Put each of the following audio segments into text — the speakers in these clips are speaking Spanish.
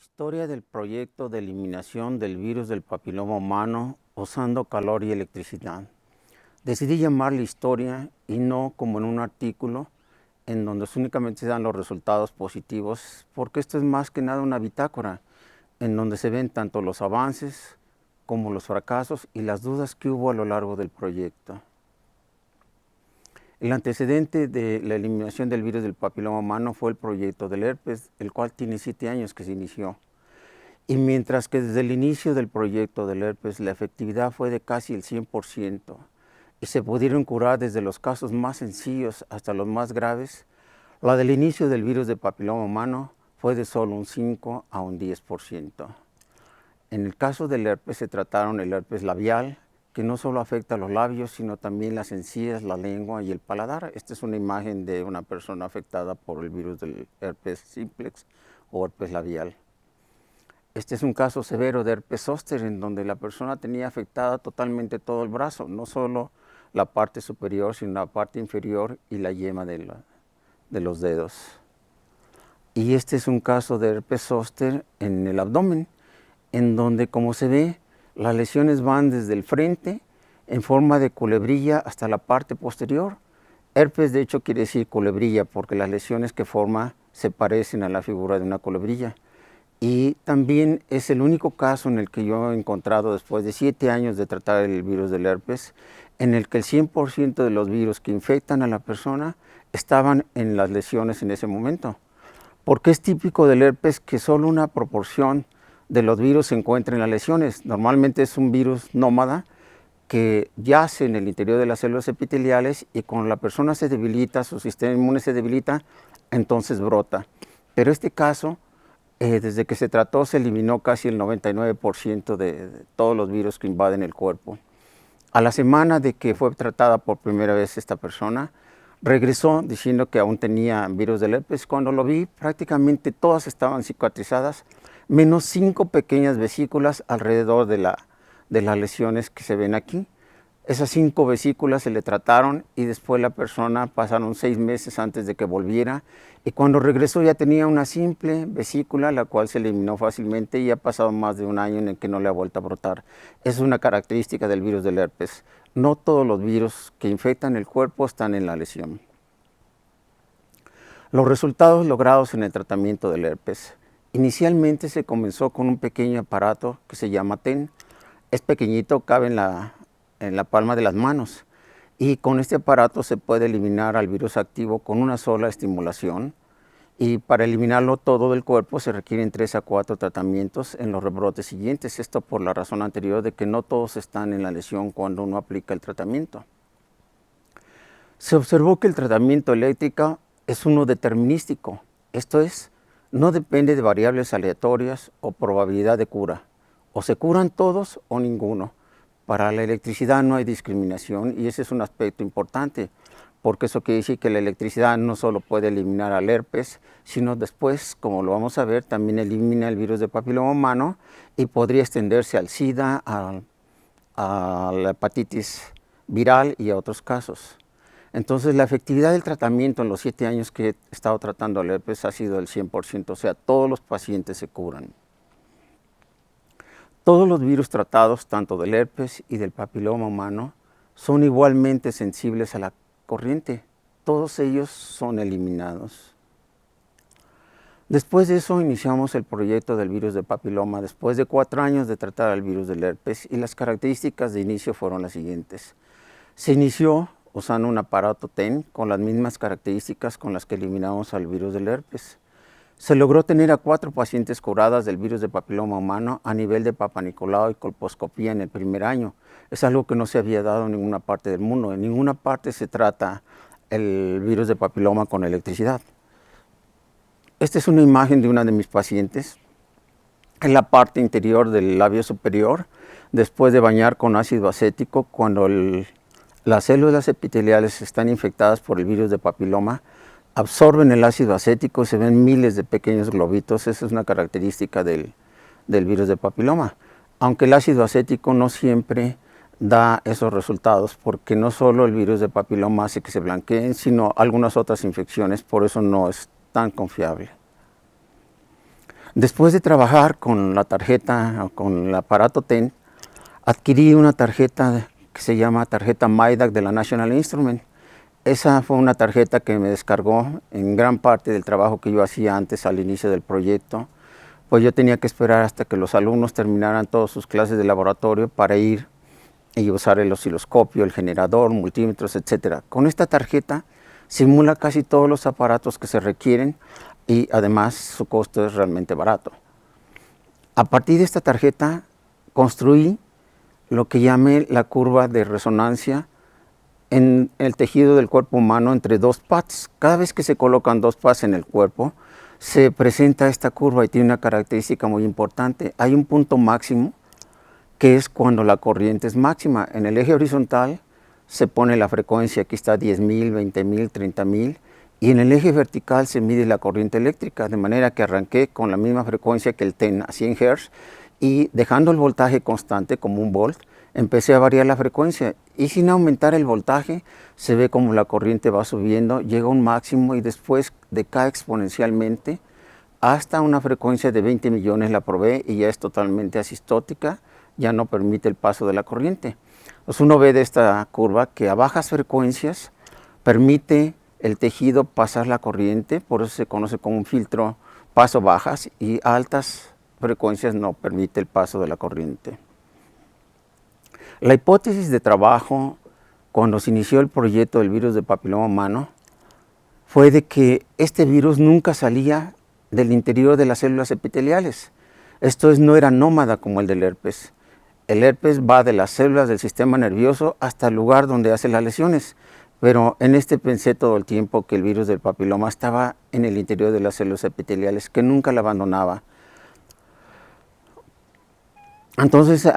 Historia del proyecto de eliminación del virus del papiloma humano usando calor y electricidad. Decidí llamarle historia y no como en un artículo en donde únicamente se dan los resultados positivos, porque esto es más que nada una bitácora en donde se ven tanto los avances como los fracasos y las dudas que hubo a lo largo del proyecto. El antecedente de la eliminación del virus del papiloma humano fue el proyecto del herpes, el cual tiene 7 años que se inició. Y mientras que desde el inicio del proyecto del herpes la efectividad fue de casi el 100% y se pudieron curar desde los casos más sencillos hasta los más graves, la del inicio del virus de papiloma humano fue de solo un 5 a un 10%. En el caso del herpes se trataron el herpes labial, que no solo afecta a los labios, sino también las encías, la lengua y el paladar. Esta es una imagen de una persona afectada por el virus del herpes simplex o herpes labial. Este es un caso severo de herpes zóster en donde la persona tenía afectada totalmente todo el brazo, no solo la parte superior, sino la parte inferior y la yema de los dedos. Y este es un caso de herpes zóster en el abdomen, en donde, como se ve, las lesiones van desde el frente en forma de culebrilla hasta la parte posterior. Herpes, de hecho, quiere decir culebrilla porque las lesiones que forma se parecen a la figura de una culebrilla. Y también es el único caso en el que yo he encontrado, después de 7 años de tratar el virus del herpes, en el que el 100% de los virus que infectan a la persona estaban en las lesiones en ese momento. Porque es típico del herpes que solo una proporción de los virus se encuentra en las lesiones. Normalmente es un virus nómada que yace en el interior de las células epiteliales y cuando la persona se debilita, su sistema inmune se debilita, entonces brota. Pero este caso, desde que se trató, se eliminó casi el 99% de todos los virus que invaden el cuerpo. A la semana de que fue tratada por primera vez esta persona, regresó diciendo que aún tenía virus del herpes. Cuando lo vi, prácticamente todas estaban cicatrizadas, menos 5 pequeñas vesículas alrededor de las lesiones que se ven aquí. Esas 5 vesículas se le trataron y después la persona pasaron 6 meses antes de que volviera y cuando regresó ya tenía una simple vesícula, la cual se eliminó fácilmente y ha pasado más de un año en el que no le ha vuelto a brotar. Es una característica del virus del herpes. No todos los virus que infectan el cuerpo están en la lesión. Los resultados logrados en el tratamiento del herpes. Inicialmente se comenzó con un pequeño aparato que se llama TEN. Es pequeñito, cabe en la palma de las manos y con este aparato se puede eliminar al virus activo con una sola estimulación y para eliminarlo todo del cuerpo se requieren 3 a 4 tratamientos en los rebrotes siguientes. Esto por la razón anterior de que no todos están en la lesión cuando uno aplica el tratamiento. Se observó que el tratamiento eléctrico es uno determinístico, esto es, no depende de variables aleatorias o probabilidad de cura. O se curan todos o ninguno. Para la electricidad no hay discriminación y ese es un aspecto importante, porque eso quiere decir que la electricidad no solo puede eliminar al herpes, sino después, como lo vamos a ver, también elimina el virus de papiloma humano y podría extenderse al SIDA, a la hepatitis viral y a otros casos. Entonces, la efectividad del tratamiento en los 7 años que he estado tratando el herpes ha sido del 100%, o sea, todos los pacientes se curan. Todos los virus tratados, tanto del herpes y del papiloma humano, son igualmente sensibles a la corriente. Todos ellos son eliminados. Después de eso iniciamos el proyecto del virus de papiloma, después de 4 años de tratar el virus del herpes, y las características de inicio fueron las siguientes. Se inició usando un aparato TEN con las mismas características con las que eliminamos al virus del herpes. Se logró tener a 4 pacientes curadas del virus de papiloma humano a nivel de Papa Nicolau y colposcopía en el primer año. Es algo que no se había dado en ninguna parte del mundo. En ninguna parte se trata el virus de papiloma con electricidad. Esta es una imagen de una de mis pacientes. En la parte interior del labio superior, después de bañar con ácido acético, cuando las células epiteliales están infectadas por el virus de papiloma, absorben el ácido acético y se ven miles de pequeños globitos. Esa es una característica del virus de papiloma. Aunque el ácido acético no siempre da esos resultados, porque no solo el virus de papiloma hace que se blanqueen, sino algunas otras infecciones, por eso no es tan confiable. Después de trabajar con la tarjeta, con el aparato TEN, adquirí una tarjeta que se llama tarjeta MyDAC de la National Instrument. Esa fue una tarjeta que me descargó en gran parte del trabajo que yo hacía antes al inicio del proyecto, pues yo tenía que esperar hasta que los alumnos terminaran todas sus clases de laboratorio para ir y usar el osciloscopio, el generador, multímetros, etc. Con esta tarjeta simula casi todos los aparatos que se requieren y además su costo es realmente barato. A partir de esta tarjeta construí lo que llamé la curva de resonancia en el tejido del cuerpo humano entre dos pads. Cada vez que se colocan dos pads en el cuerpo, se presenta esta curva y tiene una característica muy importante. Hay un punto máximo, que es cuando la corriente es máxima. En el eje horizontal se pone la frecuencia, aquí está 10.000, 20.000, 30.000, y en el eje vertical se mide la corriente eléctrica, de manera que arranqué con la misma frecuencia que el TEN a 100 Hz, y dejando el voltaje constante como 1 volt, empecé a variar la frecuencia y sin aumentar el voltaje se ve como la corriente va subiendo, llega a un máximo y después decae exponencialmente hasta una frecuencia de 20 millones la probé y ya es totalmente asistótica, ya no permite el paso de la corriente. Pues uno ve de esta curva que a bajas frecuencias permite el tejido pasar la corriente, por eso se conoce como un filtro paso bajas, y a altas frecuencias no permite el paso de la corriente. La hipótesis de trabajo cuando se inició el proyecto del virus del papiloma humano fue de que este virus nunca salía del interior de las células epiteliales. Esto es, no era nómada como el del herpes. El herpes va de las células del sistema nervioso hasta el lugar donde hace las lesiones, pero en este pensé todo el tiempo que el virus del papiloma estaba en el interior de las células epiteliales, que nunca la abandonaba. Entonces,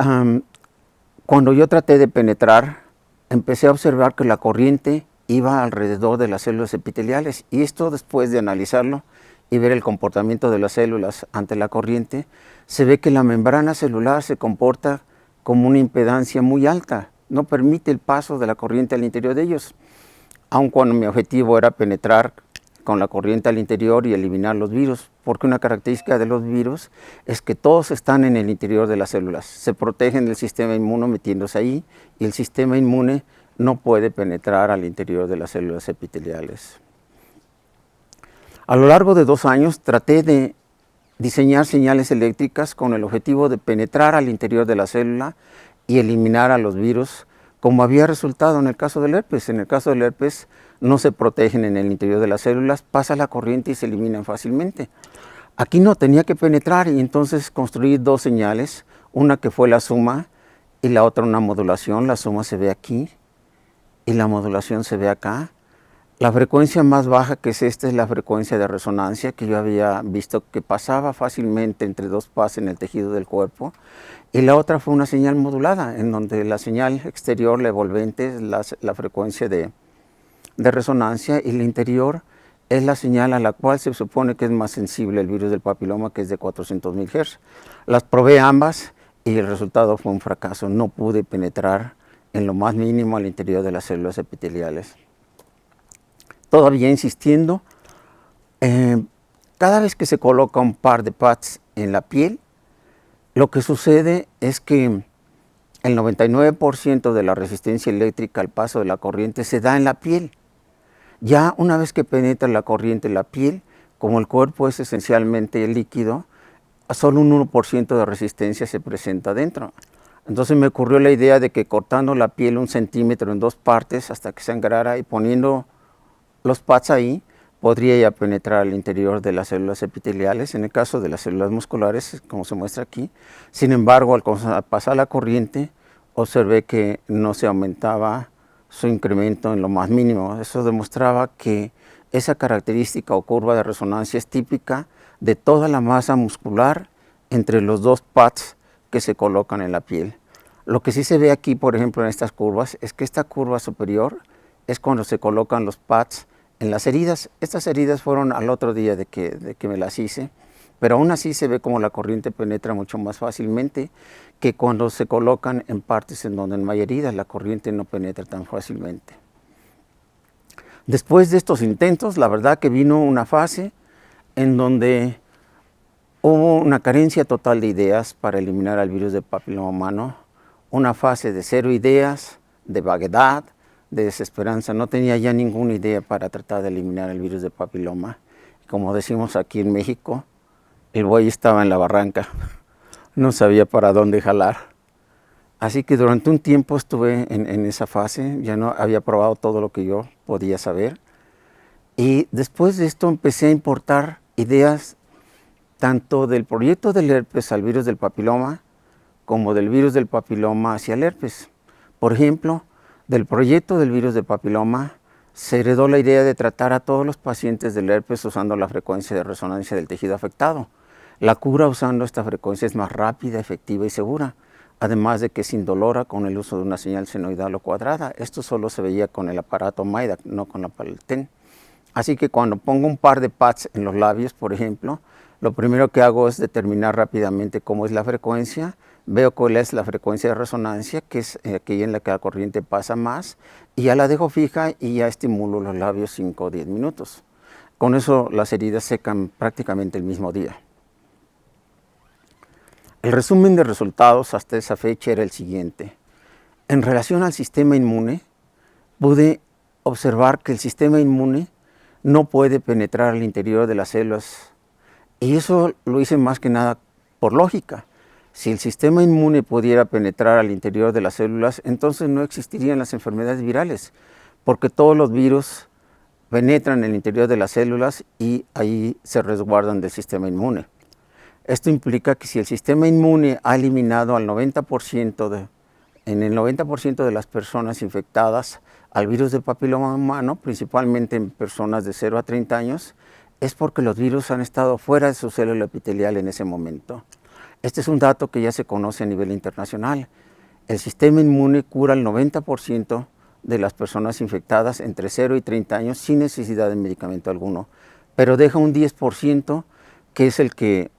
cuando yo traté de penetrar, empecé a observar que la corriente iba alrededor de las células epiteliales, y esto, después de analizarlo y ver el comportamiento de las células ante la corriente, se ve que la membrana celular se comporta como una impedancia muy alta, no permite el paso de la corriente al interior de ellos, aun cuando mi objetivo era penetrar con la corriente al interior y eliminar los virus, porque una característica de los virus es que todos están en el interior de las células, se protegen del sistema inmune metiéndose ahí, y el sistema inmune no puede penetrar al interior de las células epiteliales. A lo largo de 2 años traté de diseñar señales eléctricas con el objetivo de penetrar al interior de la célula y eliminar a los virus, como había resultado en el caso del herpes. En el caso del herpes no se protegen en el interior de las células, pasa la corriente y se eliminan fácilmente. Aquí no, tenía que penetrar, y entonces construí 2 señales, una que fue la suma y la otra una modulación. La suma se ve aquí y la modulación se ve acá. La frecuencia más baja, que es esta, es la frecuencia de resonancia, que yo había visto que pasaba fácilmente entre 2 pas en el tejido del cuerpo, y la otra fue una señal modulada, en donde la señal exterior, la envolvente, es la frecuencia de resonancia, y la interior es la señal a la cual se supone que es más sensible el virus del papiloma, que es de 400.000 Hz. Las probé ambas y el resultado fue un fracaso. No pude penetrar en lo más mínimo al interior de las células epiteliales. Todavía insistiendo, cada vez que se coloca un par de pads en la piel, lo que sucede es que el 99% de la resistencia eléctrica al paso de la corriente se da en la piel. Ya una vez que penetra la corriente en la piel, como el cuerpo es esencialmente líquido, solo un 1% de resistencia se presenta dentro. Entonces me ocurrió la idea de que cortando la piel 1 centímetro en 2 partes hasta que sangrara y poniendo los pads ahí, podría ya penetrar al interior de las células epiteliales, en el caso de las células musculares, como se muestra aquí. Sin embargo, al pasar la corriente, observé que no se aumentaba su incremento en lo más mínimo. Eso demostraba que esa característica o curva de resonancia es típica de toda la masa muscular entre los 2 pads que se colocan en la piel. Lo que sí se ve aquí, por ejemplo, en estas curvas, es que esta curva superior es cuando se colocan los pads en las heridas. Estas heridas fueron al otro día de que me las hice, pero aún así se ve como la corriente penetra mucho más fácilmente que cuando se colocan en partes en donde no hay heridas, la corriente no penetra tan fácilmente. Después de estos intentos, la verdad que vino una fase en donde Hubo una carencia total de ideas para eliminar al virus del papiloma humano, una fase de cero ideas, de vaguedad, de desesperanza. No tenía ya ninguna idea para tratar de eliminar el virus del papiloma. Como decimos aquí en México, el buey estaba en la barranca, no sabía para dónde jalar. Así que durante un tiempo estuve en esa fase, ya no había probado todo lo que yo podía saber. Y después de esto empecé a importar ideas tanto del proyecto del herpes al virus del papiloma, como del virus del papiloma hacia el herpes. Por ejemplo, del proyecto del virus del papiloma se heredó la idea de tratar a todos los pacientes del herpes usando la frecuencia de resonancia del tejido afectado. La cura usando esta frecuencia es más rápida, efectiva y segura, además de que es indolora con el uso de una señal senoidal o cuadrada. Esto solo se veía con el aparato MAIDAC, no con la Palten. Así que cuando pongo un par de pads en los labios, por ejemplo, lo primero que hago es determinar rápidamente cómo es la frecuencia, veo cuál es la frecuencia de resonancia, que es aquella en la que la corriente pasa más, y ya la dejo fija y ya estimulo los labios 5 o 10 minutos. Con eso las heridas secan prácticamente el mismo día. El resumen de resultados hasta esa fecha era el siguiente. En relación al sistema inmune, pude observar que el sistema inmune no puede penetrar al interior de las células. Y eso lo hice más que nada por lógica. Si el sistema inmune pudiera penetrar al interior de las células, entonces no existirían las enfermedades virales, porque todos los virus penetran en el interior de las células y ahí se resguardan del sistema inmune. Esto implica que si el sistema inmune ha eliminado al 90% en el 90% de las personas infectadas al virus del papiloma humano, principalmente en personas de 0 a 30 años, es porque los virus han estado fuera de su célula epitelial en ese momento. Este es un dato que ya se conoce a nivel internacional. El sistema inmune cura el 90% de las personas infectadas entre 0 y 30 años sin necesidad de medicamento alguno, pero deja un 10% que es el que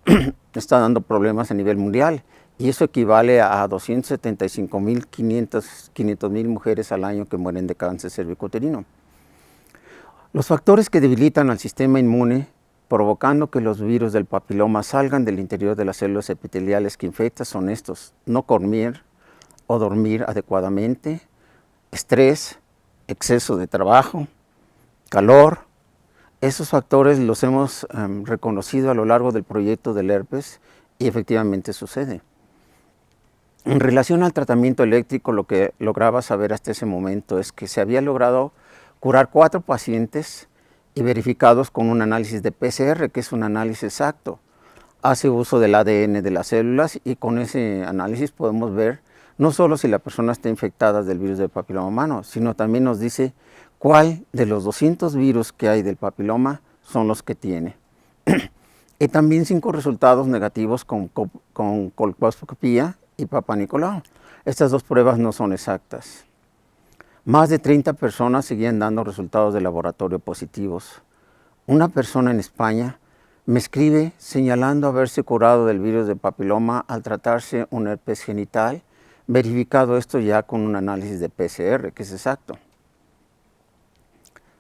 está dando problemas a nivel mundial, y eso equivale a 275.000 mujeres al año que mueren de cáncer cervicouterino. Los factores que debilitan al sistema inmune, provocando que los virus del papiloma salgan del interior de las células epiteliales que infectan, son estos: no comer o dormir adecuadamente, estrés, exceso de trabajo, calor. Esos factores los hemos reconocido a lo largo del proyecto del herpes y efectivamente sucede. En relación al tratamiento eléctrico, lo que lograba saber hasta ese momento es que se había logrado curar 4 pacientes y verificados con un análisis de PCR, que es un análisis exacto. Hace uso del ADN de las células y con ese análisis podemos ver no solo si la persona está infectada del virus del papiloma humano, sino también nos dice cuál de los 200 virus que hay del papiloma son los que tiene. Y también 5 resultados negativos con colposcopía y Papá Nicolau. Estas 2 pruebas no son exactas. Más de 30 personas seguían dando resultados de laboratorio positivos. Una persona en España me escribe señalando haberse curado del virus del papiloma al tratarse un herpes genital, verificado esto ya con un análisis de PCR, que es exacto.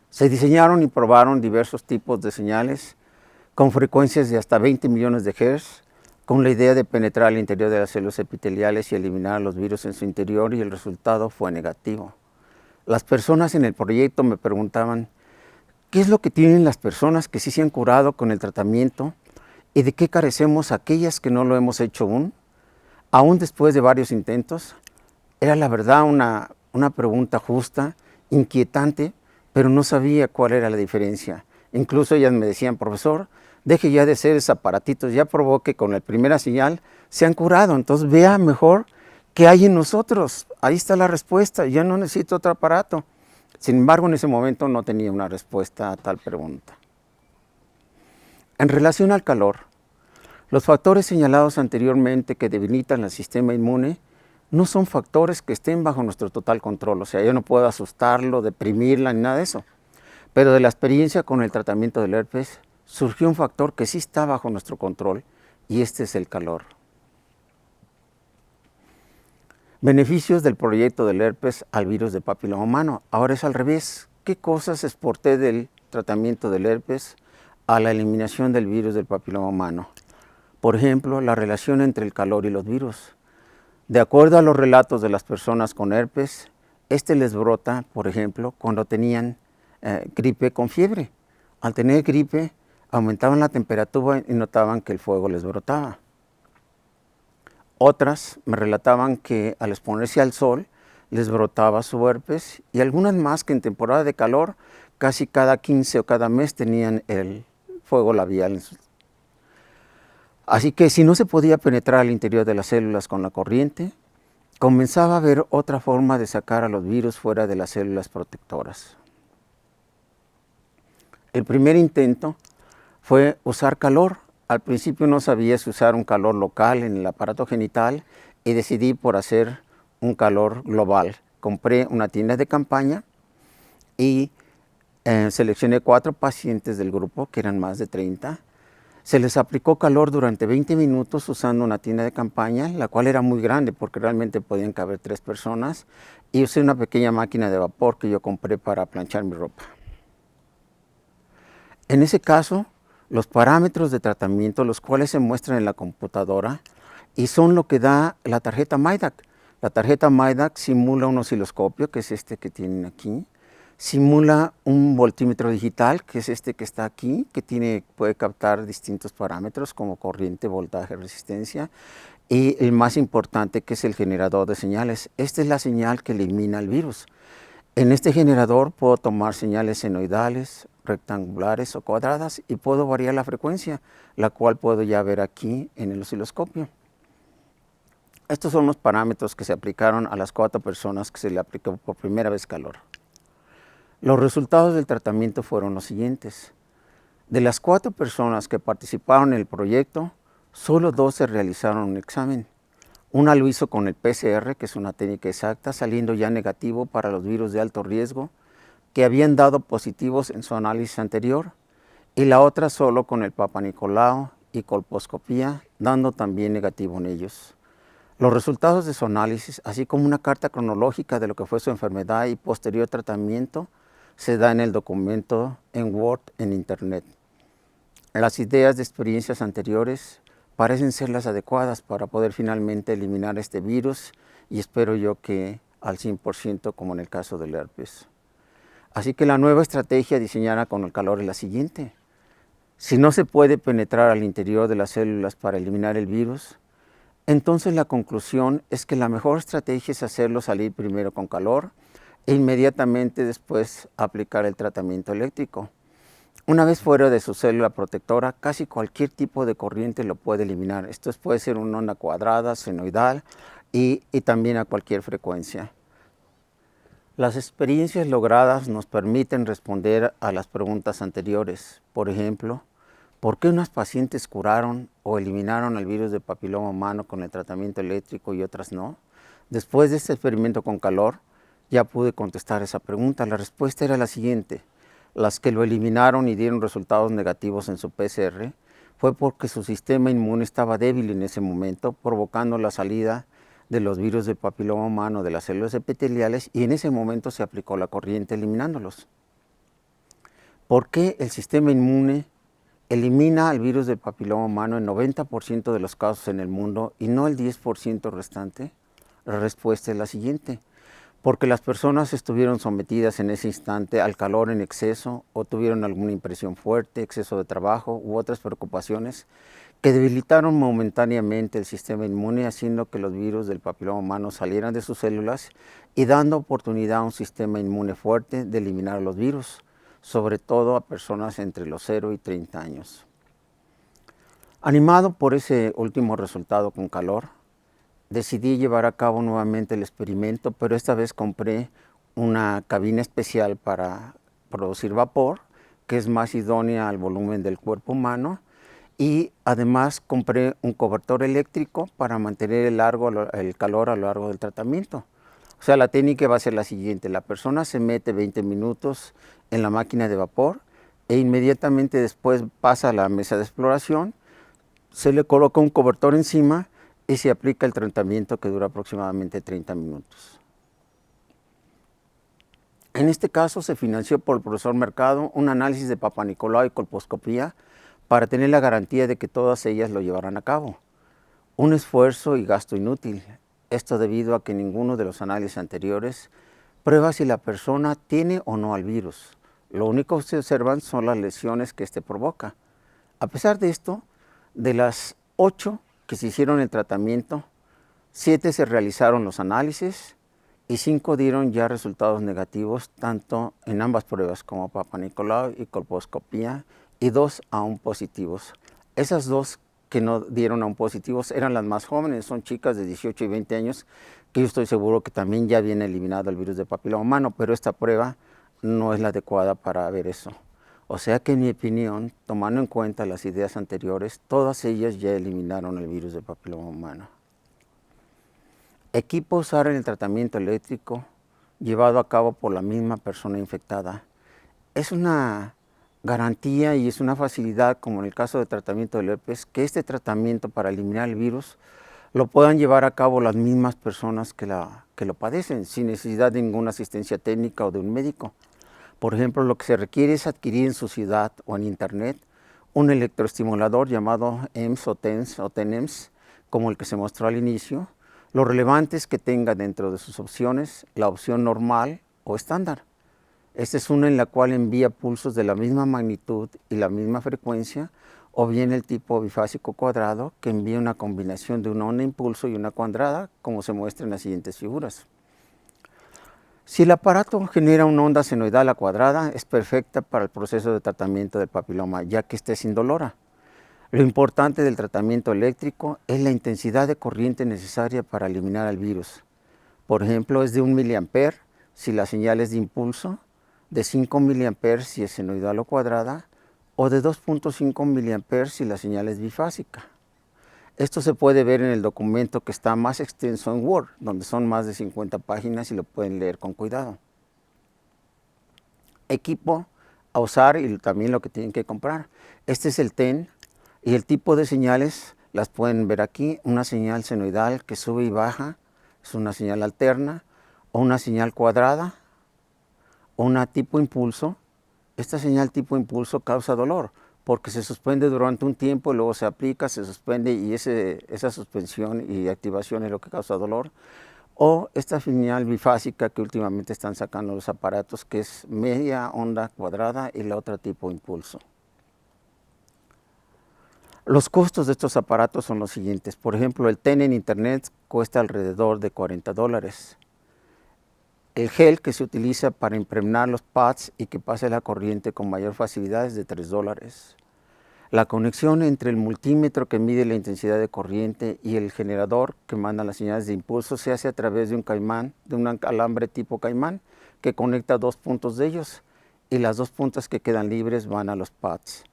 Se diseñaron y probaron diversos tipos de señales con frecuencias de hasta 20 millones de Hz, con la idea de penetrar al interior de las células epiteliales y eliminar los virus en su interior, y el resultado fue negativo. Las personas en el proyecto me preguntaban, ¿qué es lo que tienen las personas que sí se han curado con el tratamiento y de qué carecemos aquellas que no lo hemos hecho aún después de varios intentos? Era la verdad una pregunta justa, inquietante, pero no sabía cuál era la diferencia. Incluso ellas me decían, profesor, deje ya de hacer esos aparatitos, ya probó que con la primera señal se han curado, entonces vea mejor qué hay en nosotros. Ahí está la respuesta, ya no necesito otro aparato. Sin embargo, en ese momento no tenía una respuesta a tal pregunta. En relación al calor, los factores señalados anteriormente que debilitan el sistema inmune no son factores que estén bajo nuestro total control. O sea, yo no puedo asustarlo, deprimirla, ni nada de eso. Pero de la experiencia con el tratamiento del herpes, surgió un factor que sí está bajo nuestro control, y este es el calor. Beneficios del proyecto del herpes al virus del papiloma humano. Ahora es al revés. ¿Qué cosas exporté del tratamiento del herpes a la eliminación del virus del papiloma humano? Por ejemplo, la relación entre el calor y los virus. De acuerdo a los relatos de las personas con herpes, este les brota, por ejemplo, cuando tenían gripe con fiebre. Al tener gripe, aumentaban la temperatura y notaban que el fuego les brotaba. Otras me relataban que al exponerse al sol les brotaba su herpes, y algunas más que en temporada de calor casi cada 15 o cada mes tenían el fuego labial. Así que si no se podía penetrar al interior de las células con la corriente, comenzaba a haber otra forma de sacar a los virus fuera de las células protectoras. El primer intento fue usar calor. Al principio no sabía si usar un calor local en el aparato genital y decidí por hacer un calor global. Compré una tienda de campaña y seleccioné 4 pacientes del grupo, que eran más de 30. Se les aplicó calor durante 20 minutos usando una tienda de campaña, la cual era muy grande porque realmente podían caber 3 personas, y usé una pequeña máquina de vapor que yo compré para planchar mi ropa. En ese caso, los parámetros de tratamiento, los cuales se muestran en la computadora, y son lo que da la tarjeta MyDAC. La tarjeta MyDAC simula un osciloscopio, que es este que tienen aquí, simula un voltímetro digital, que es este que está aquí, que puede captar distintos parámetros como corriente, voltaje, resistencia, y el más importante, que es el generador de señales. Esta es la señal que elimina el virus. En este generador puedo tomar señales senoidales, rectangulares o cuadradas, y puedo variar la frecuencia, la cual puedo ya ver aquí en el osciloscopio. Estos son los parámetros que se aplicaron a las 4 personas que se le aplicó por primera vez calor. Los resultados del tratamiento fueron los siguientes. De las 4 personas que participaron en el proyecto, solo 2 se realizaron un examen. Una lo hizo con el PCR, que es una técnica exacta, saliendo ya negativo para los virus de alto riesgo que habían dado positivos en su análisis anterior, y la otra solo con el Papa Nicolau y colposcopía, dando también negativo en ellos. Los resultados de su análisis, así como una carta cronológica de lo que fue su enfermedad y posterior tratamiento, se da en el documento en Word en Internet. Las ideas de experiencias anteriores parecen ser las adecuadas para poder finalmente eliminar este virus, y espero yo que al 100% como en el caso del herpes. Así que la nueva estrategia diseñada con el calor es la siguiente. Si no se puede penetrar al interior de las células para eliminar el virus, entonces la conclusión es que la mejor estrategia es hacerlo salir primero con calor e inmediatamente después aplicar el tratamiento eléctrico. Una vez fuera de su célula protectora, casi cualquier tipo de corriente lo puede eliminar. Esto puede ser una onda cuadrada, senoidal y también a cualquier frecuencia. Las experiencias logradas nos permiten responder a las preguntas anteriores. Por ejemplo, ¿por qué unas pacientes curaron o eliminaron el virus de papiloma humano con el tratamiento eléctrico y otras no? Después de este experimento con calor, ya pude contestar esa pregunta. La respuesta era la siguiente. Las que lo eliminaron y dieron resultados negativos en su PCR fue porque su sistema inmune estaba débil en ese momento, provocando la salida de los virus del papiloma humano de las células epiteliales, y en ese momento se aplicó la corriente eliminándolos. ¿Por qué el sistema inmune elimina el virus del papiloma humano en 90% de los casos en el mundo y no el 10% restante? La respuesta es la siguiente. Porque las personas estuvieron sometidas en ese instante al calor en exceso, o tuvieron alguna impresión fuerte, exceso de trabajo u otras preocupaciones que debilitaron momentáneamente el sistema inmune, haciendo que los virus del papiloma humano salieran de sus células y dando oportunidad a un sistema inmune fuerte de eliminar los virus, sobre todo a personas entre los 0 y 30 años. Animado por ese último resultado con calor, decidí llevar a cabo nuevamente el experimento, pero esta vez compré una cabina especial para producir vapor, que es más idónea al volumen del cuerpo humano, y además compré un cobertor eléctrico para mantener el calor a lo largo del tratamiento. O sea, la técnica va a ser la siguiente. La persona se mete 20 minutos en la máquina de vapor e inmediatamente después pasa a la mesa de exploración, se le coloca un cobertor encima y se aplica el tratamiento, que dura aproximadamente 30 minutos. En este caso se financió por el profesor Mercado un análisis de Papa Nicolau y colposcopía para tener la garantía de que todas ellas lo llevarán a cabo. Un esfuerzo y gasto inútil. Esto debido a que ninguno de los análisis anteriores prueba si la persona tiene o no al virus. Lo único que se observan son las lesiones que éste provoca. A pesar de esto, de las 8 que se hicieron el tratamiento, 7 se realizaron los análisis y 5 dieron ya resultados negativos tanto en ambas pruebas como Papa Nicolau y colposcopía, y 2 aún positivos. Esas 2 que no dieron aún positivos eran las más jóvenes, son chicas de 18 y 20 años que yo estoy seguro que también ya viene eliminado el virus de papiloma humano, pero esta prueba no es la adecuada para ver eso. O sea que en mi opinión, tomando en cuenta las ideas anteriores, todas ellas ya eliminaron el virus de papiloma humano. Equipo a usar en el tratamiento eléctrico llevado a cabo por la misma persona infectada. Es una garantía y es una facilidad, como en el caso del tratamiento del herpes, que este tratamiento para eliminar el virus lo puedan llevar a cabo las mismas personas que lo padecen, sin necesidad de ninguna asistencia técnica o de un médico. Por ejemplo, lo que se requiere es adquirir en su ciudad o en internet un electroestimulador llamado EMS o TENS o TENEMS, como el que se mostró al inicio. Lo relevante es que tenga dentro de sus opciones la opción normal o estándar. Esta es una en la cual envía pulsos de la misma magnitud y la misma frecuencia, o bien el tipo bifásico cuadrado, que envía una combinación de una onda impulso y una cuadrada, como se muestra en las siguientes figuras. Si el aparato genera una onda senoidal a cuadrada, es perfecta para el proceso de tratamiento del papiloma, ya que esté es indolora. Lo importante del tratamiento eléctrico es la intensidad de corriente necesaria para eliminar el virus. Por ejemplo, es de 1 miliamper si la señal es de impulso, de 5 miliamper si es senoidal o cuadrada, o de 2.5 miliamper si la señal es bifásica. Esto se puede ver en el documento que está más extenso en Word, donde son más de 50 páginas y lo pueden leer con cuidado. Equipo a usar y también lo que tienen que comprar. Este es el TEN y el tipo de señales las pueden ver aquí. Una señal senoidal que sube y baja, es una señal alterna, o una señal cuadrada, o una tipo impulso. Esta señal tipo impulso causa dolor, porque se suspende durante un tiempo, luego se aplica, se suspende y esa suspensión y activación es lo que causa dolor. O esta señal bifásica que últimamente están sacando los aparatos, que es media onda cuadrada y la otra tipo impulso. Los costos de estos aparatos son los siguientes. Por ejemplo, el TEN en internet cuesta alrededor de $40. El gel que se utiliza para impregnar los pads y que pase la corriente con mayor facilidad es de $3. La conexión entre el multímetro que mide la intensidad de corriente y el generador que manda las señales de impulso se hace a través de un caimán, de un alambre tipo caimán, que conecta 2 puntos de ellos y las 2 puntas que quedan libres van a los pads.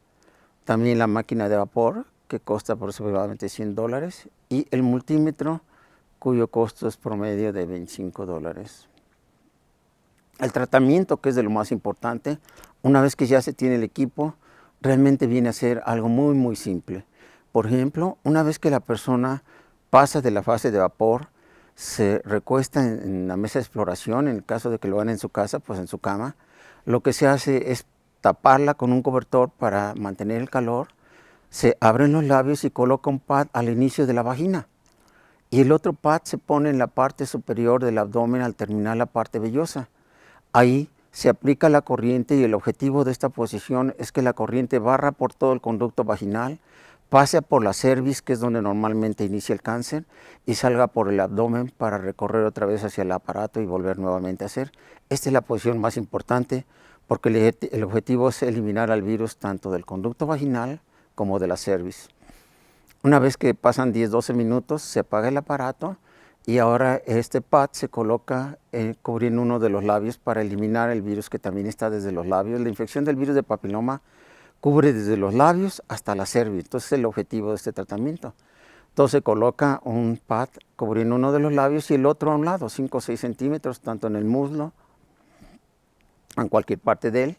También la máquina de vapor, que cuesta aproximadamente $100, y el multímetro, cuyo costo es promedio de $25. El tratamiento, que es de lo más importante, una vez que ya se tiene el equipo, realmente viene a ser algo muy simple. Por ejemplo, una vez que la persona pasa de la fase de vapor, se recuesta en la mesa de exploración, en el caso de que lo hagan en su casa, pues en su cama, lo que se hace es taparla con un cobertor para mantener el calor, se abren los labios y coloca un pad al inicio de la vagina. Y el otro pad se pone en la parte superior del abdomen al terminar la parte vellosa. Ahí se aplica la corriente y el objetivo de esta posición es que la corriente barra por todo el conducto vaginal, pase por la cervix, que es donde normalmente inicia el cáncer, y salga por el abdomen para recorrer otra vez hacia el aparato y volver nuevamente a hacer. Esta es la posición más importante porque el objetivo es eliminar al virus tanto del conducto vaginal como de la cervix. Una vez que pasan 10-12 minutos, se apaga el aparato y ahora este pad se coloca cubriendo uno de los labios para eliminar el virus que también está desde los labios. La infección del virus de papiloma cubre desde los labios hasta la cervix, entonces es el objetivo de este tratamiento. Entonces se coloca un pad cubriendo uno de los labios y el otro a un lado, 5 o 6 centímetros, tanto en el muslo, en cualquier parte de él,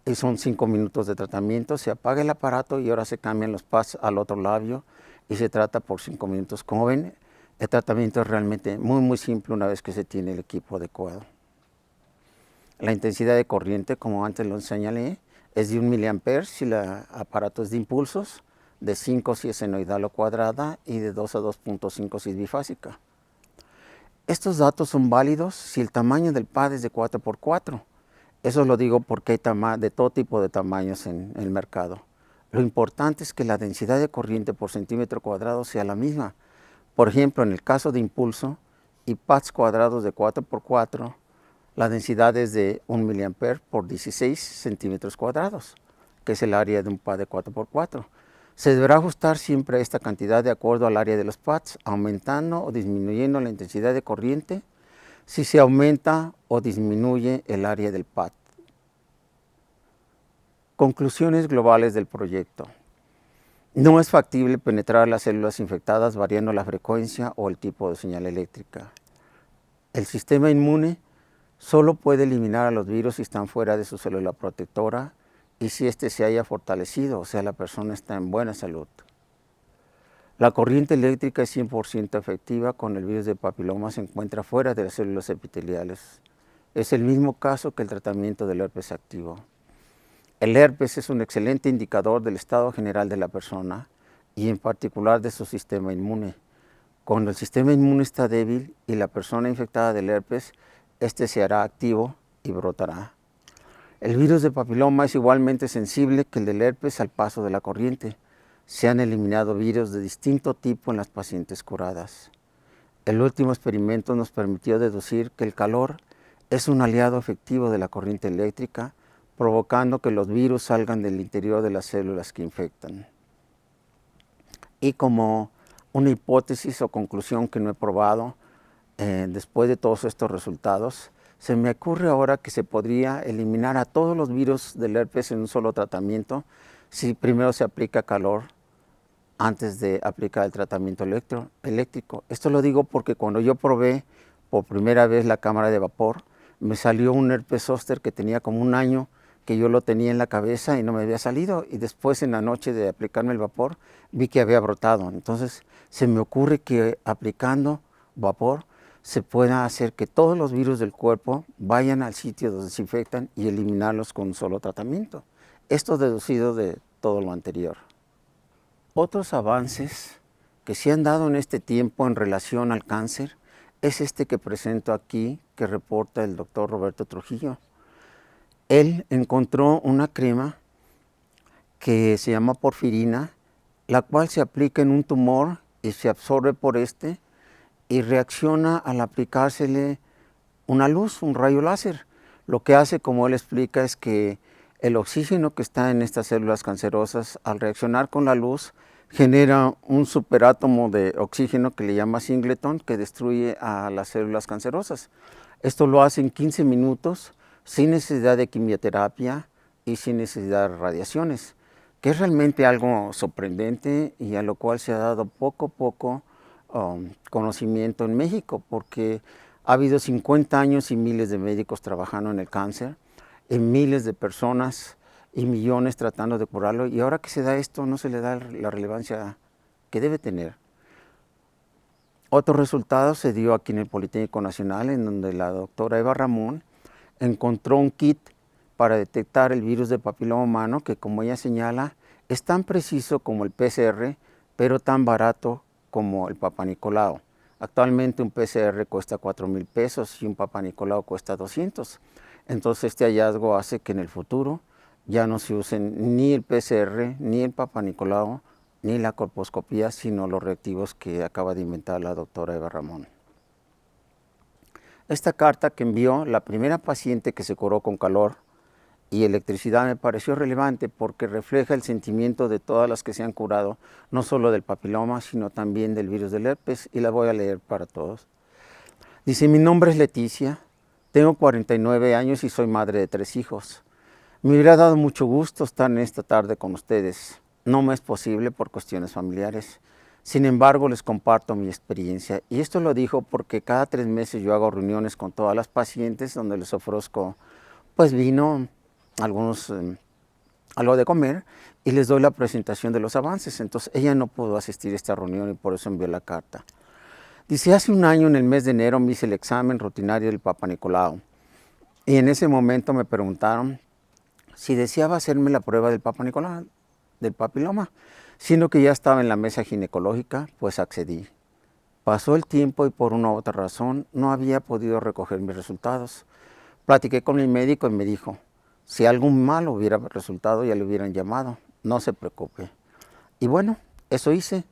y son 5 minutos de tratamiento. Se apaga el aparato y ahora se cambian los pads al otro labio y se trata por 5 minutos. Como ven, el tratamiento es realmente muy simple una vez que se tiene el equipo adecuado. La intensidad de corriente, como antes lo señalé, es de 1 miliamperes si el aparato es de impulsos, de 5 si es senoidal o cuadrada y de 2 a 2.5 si es bifásica. Estos datos son válidos si el tamaño del pad es de 4x4. Eso lo digo porque hay de todo tipo de tamaños en el mercado. Lo importante es que la densidad de corriente por centímetro cuadrado sea la misma. Por ejemplo, en el caso de impulso y pads cuadrados de 4x4, la densidad es de 1 miliampere por 16 centímetros cuadrados, que es el área de un pad de 4x4. Se deberá ajustar siempre esta cantidad de acuerdo al área de los pads, aumentando o disminuyendo la intensidad de corriente si se aumenta o disminuye el área del pad. Conclusiones globales del proyecto. No es factible penetrar las células infectadas variando la frecuencia o el tipo de señal eléctrica. El sistema inmune solo puede eliminar a los virus si están fuera de su célula protectora y si éste se haya fortalecido, o sea, la persona está en buena salud. La corriente eléctrica es 100% efectiva cuando el virus del papiloma se encuentra fuera de las células epiteliales. Es el mismo caso que el tratamiento del herpes activo. El herpes es un excelente indicador del estado general de la persona y en particular de su sistema inmune. Cuando el sistema inmune está débil y la persona infectada del herpes, este se hará activo y brotará. El virus de papiloma es igualmente sensible que el del herpes al paso de la corriente. Se han eliminado virus de distinto tipo en las pacientes curadas. El último experimento nos permitió deducir que el calor es un aliado efectivo de la corriente eléctrica, provocando que los virus salgan del interior de las células que infectan. Y como una hipótesis o conclusión que no he probado, después de todos estos resultados, se me ocurre ahora que se podría eliminar a todos los virus del herpes en un solo tratamiento si primero se aplica calor antes de aplicar el tratamiento eléctrico. Esto lo digo porque cuando yo probé por primera vez la cámara de vapor, me salió un herpes zóster que tenía como un año que yo lo tenía en la cabeza y no me había salido, y después en la noche de aplicarme el vapor vi que había brotado. Entonces se me ocurre que aplicando vapor se pueda hacer que todos los virus del cuerpo vayan al sitio donde se infectan y eliminarlos con un solo tratamiento. Esto deducido de todo lo anterior. Otros avances que se han dado en este tiempo en relación al cáncer es este que presento aquí, que reporta el doctor Roberto Trujillo. Él encontró una crema que se llama porfirina, la cual se aplica en un tumor y se absorbe por este y reacciona al aplicársele una luz, un rayo láser. Lo que hace, como él explica, es que el oxígeno que está en estas células cancerosas, al reaccionar con la luz, genera un superátomo de oxígeno que le llama singleton, que destruye a las células cancerosas. Esto lo hace en 15 minutos, sin necesidad de quimioterapia y sin necesidad de radiaciones, que es realmente algo sorprendente y a lo cual se ha dado poco a poco conocimiento en México, porque ha habido 50 años y miles de médicos trabajando en el cáncer, en miles de personas y millones tratando de curarlo, y ahora que se da esto no se le da la relevancia que debe tener. Otro resultado se dio aquí en el Politécnico Nacional, en donde la doctora Eva Ramón encontró un kit para detectar el virus de papiloma humano que, como ella señala, es tan preciso como el PCR, pero tan barato como el Papa Nicolau. Actualmente un PCR cuesta 4,000 pesos y un Papa Nicolau cuesta 200. Entonces este hallazgo hace que en el futuro ya no se usen ni el PCR, ni el Papa Nicolau, ni la colposcopía, sino los reactivos que acaba de inventar la doctora Eva Ramón. Esta carta que envió la primera paciente que se curó con calor y electricidad me pareció relevante porque refleja el sentimiento de todas las que se han curado, no solo del papiloma, sino también del virus del herpes, y la voy a leer para todos. Dice: mi nombre es Leticia, tengo 49 años y soy madre de 3 hijos. Me hubiera dado mucho gusto estar en esta tarde con ustedes. No me es posible por cuestiones familiares. Sin embargo, les comparto mi experiencia. Y esto lo dijo porque cada 3 meses yo hago reuniones con todas las pacientes donde les ofrezco pues vino, algunos algo de comer, y les doy la presentación de los avances. Entonces ella no pudo asistir a esta reunión y por eso envió la carta. Dice: hace un año, en el mes de enero, me hice el examen rutinario del Papa Nicolau. Y en ese momento me preguntaron si deseaba hacerme la prueba del del papiloma, sino que ya estaba en la mesa ginecológica, pues accedí. Pasó el tiempo y por una u otra razón no había podido recoger mis resultados. Platiqué con el médico y me dijo, si algo mal hubiera resultado ya le hubieran llamado, no se preocupe. Y bueno, eso hice,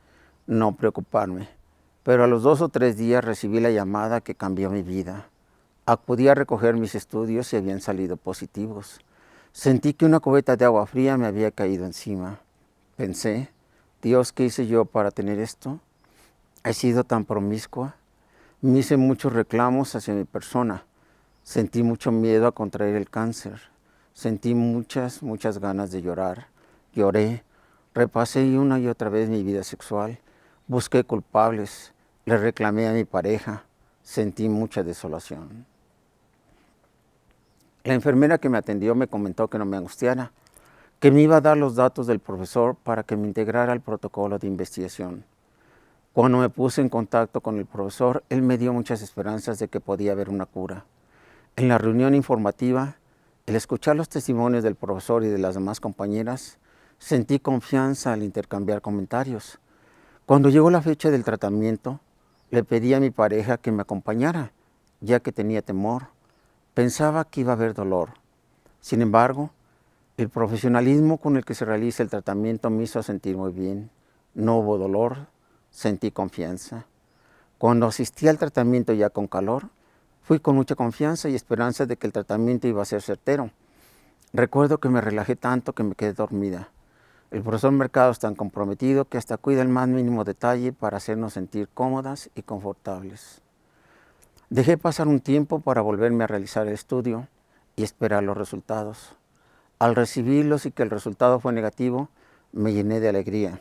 no preocuparme. Pero a los 2 o 3 días recibí la llamada que cambió mi vida. Acudí a recoger mis estudios y habían salido positivos. Sentí que una cubeta de agua fría me había caído encima. Pensé, Dios, ¿qué hice yo para tener esto? He sido tan promiscua. Me hice muchos reclamos hacia mi persona. Sentí mucho miedo a contraer el cáncer. Sentí muchas ganas de llorar. Lloré. Repasé una y otra vez mi vida sexual. Busqué culpables. Le reclamé a mi pareja. Sentí mucha desolación. La enfermera que me atendió me comentó que no me angustiara, que me iba a dar los datos del profesor para que me integrara al protocolo de investigación. Cuando me puse en contacto con el profesor, él me dio muchas esperanzas de que podía haber una cura. En la reunión informativa, al escuchar los testimonios del profesor y de las demás compañeras, sentí confianza al intercambiar comentarios. Cuando llegó la fecha del tratamiento, le pedí a mi pareja que me acompañara, ya que tenía temor. Pensaba que iba a haber dolor. Sin embargo, el profesionalismo con el que se realiza el tratamiento me hizo sentir muy bien. No hubo dolor, sentí confianza. Cuando asistí al tratamiento ya con calor, fui con mucha confianza y esperanza de que el tratamiento iba a ser certero. Recuerdo que me relajé tanto que me quedé dormida. El profesor Mercado es tan comprometido que hasta cuida el más mínimo detalle para hacernos sentir cómodas y confortables. Dejé pasar un tiempo para volverme a realizar el estudio y esperar los resultados. Al recibirlos y que el resultado fue negativo, me llené de alegría.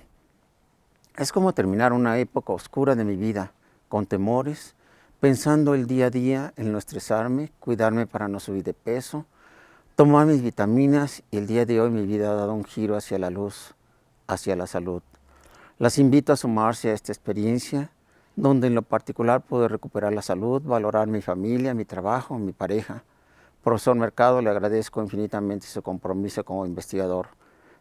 Es como terminar una época oscura de mi vida, con temores, pensando el día a día en no estresarme, cuidarme para no subir de peso, tomar mis vitaminas y el día de hoy mi vida ha dado un giro hacia la luz, hacia la salud. Las invito a sumarse a esta experiencia, donde en lo particular puedo recuperar la salud, valorar mi familia, mi trabajo, mi pareja. Profesor Mercado, le agradezco infinitamente su compromiso como investigador.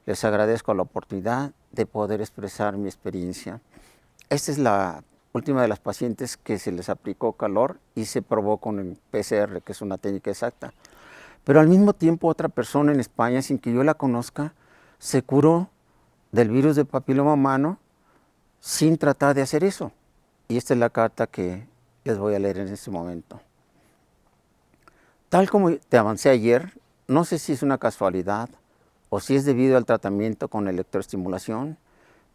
Les agradezco la oportunidad de poder expresar mi experiencia. Esta es la última de las pacientes que se les aplicó calor y se probó con el PCR, que es una técnica exacta. Pero al mismo tiempo otra persona en España, sin que yo la conozca, se curó del virus del papiloma humano sin tratar de hacer eso. Y esta es la carta que les voy a leer en este momento. Tal como te avancé ayer, no sé si es una casualidad o si es debido al tratamiento con electroestimulación,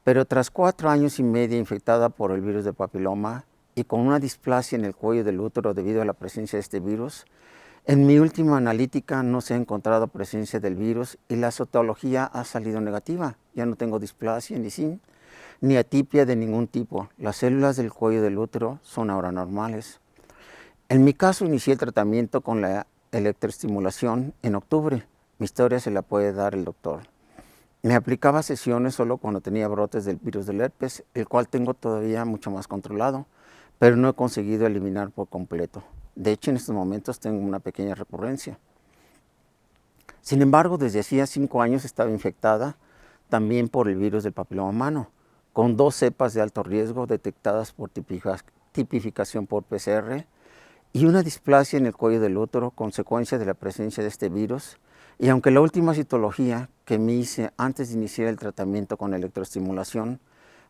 pero tras 4 años y medio infectada por el virus del papiloma y con una displasia en el cuello del útero debido a la presencia de este virus, en mi última analítica no se ha encontrado presencia del virus y la citología ha salido negativa. Ya no tengo displasia ni atipia de ningún tipo. Las células del cuello del útero son ahora normales. En mi caso inicié el tratamiento con la electroestimulación en octubre. Mi historia se la puede dar el doctor. Me aplicaba sesiones solo cuando tenía brotes del virus del herpes, el cual tengo todavía mucho más controlado, pero no he conseguido eliminar por completo. De hecho, en estos momentos tengo una pequeña recurrencia. Sin embargo, desde hacía 5 años estaba infectada también por el virus del papiloma humano, con 2 cepas de alto riesgo detectadas por tipificación por PCR y una displasia en el cuello del útero, consecuencia de la presencia de este virus. Y aunque la última citología que me hice antes de iniciar el tratamiento con electroestimulación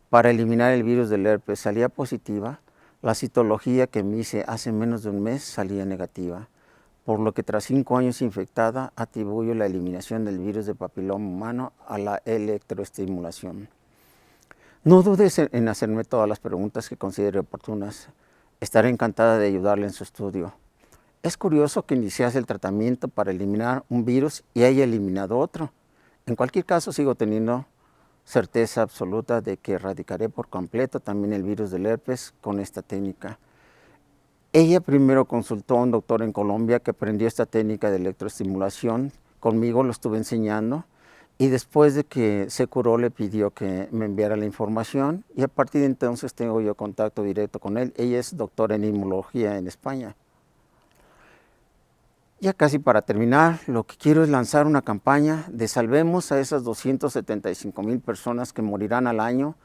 para eliminar el virus del herpes salía positiva, la citología que me hice hace menos de un mes salía negativa, por lo que tras 5 años infectada atribuyo la eliminación del virus de papiloma humano a la electroestimulación. No dudes en hacerme todas las preguntas que considere oportunas. Estaré encantada de ayudarle en su estudio. Es curioso que iniciase el tratamiento para eliminar un virus y haya eliminado otro. En cualquier caso, sigo teniendo certeza absoluta de que erradicaré por completo también el virus del herpes con esta técnica. Ella primero consultó a un doctor en Colombia que aprendió esta técnica de electroestimulación. Conmigo lo estuve enseñando y después de que se curó le pidió que me enviara la información y a partir de entonces tengo yo contacto directo con él. Ella es doctora en inmunología en España. Ya casi para terminar, lo que quiero es lanzar una campaña de salvemos a esas 275,000 personas que morirán al año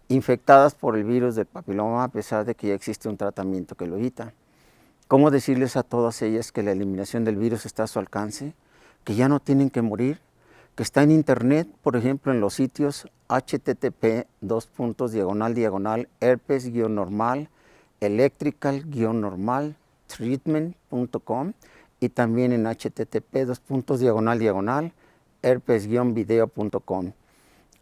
infectadas por el virus del papiloma, a pesar de que ya existe un tratamiento que lo evita. ¿Cómo decirles a todas ellas que la eliminación del virus está a su alcance, que ya no tienen que morir, que está en internet, por ejemplo, en los sitios http://herpes-normal, electrical-normal, treatment.com y también en http://herpes-video.com.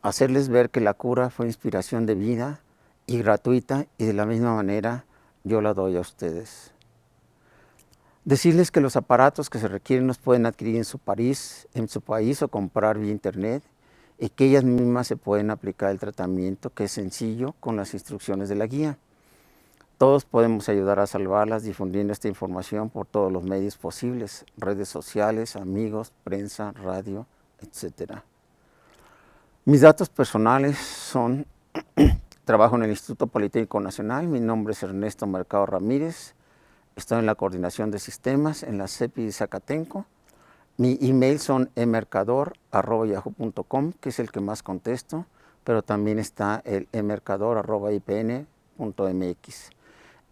Hacerles ver que la cura fue inspiración de vida y gratuita, y de la misma manera yo la doy a ustedes. Decirles que los aparatos que se requieren los pueden adquirir en su país o comprar vía internet, y que ellas mismas se pueden aplicar el tratamiento, que es sencillo, con las instrucciones de la guía. Todos podemos ayudar a salvarlas difundiendo esta información por todos los medios posibles, redes sociales, amigos, prensa, radio, etc. Mis datos personales son, trabajo en el Instituto Politécnico Nacional, mi nombre es Ernesto Mercado Ramírez, estoy en la coordinación de sistemas en la CEPI de Zacatenco. Mi email son emercador@yahoo.com, que es el que más contesto, pero también está el emercador@ipn.mx.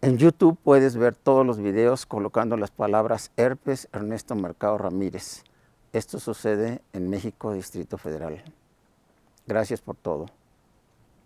En YouTube puedes ver todos los videos colocando las palabras herpes Ernesto Mercado Ramírez. Esto sucede en México, Distrito Federal. Gracias por todo.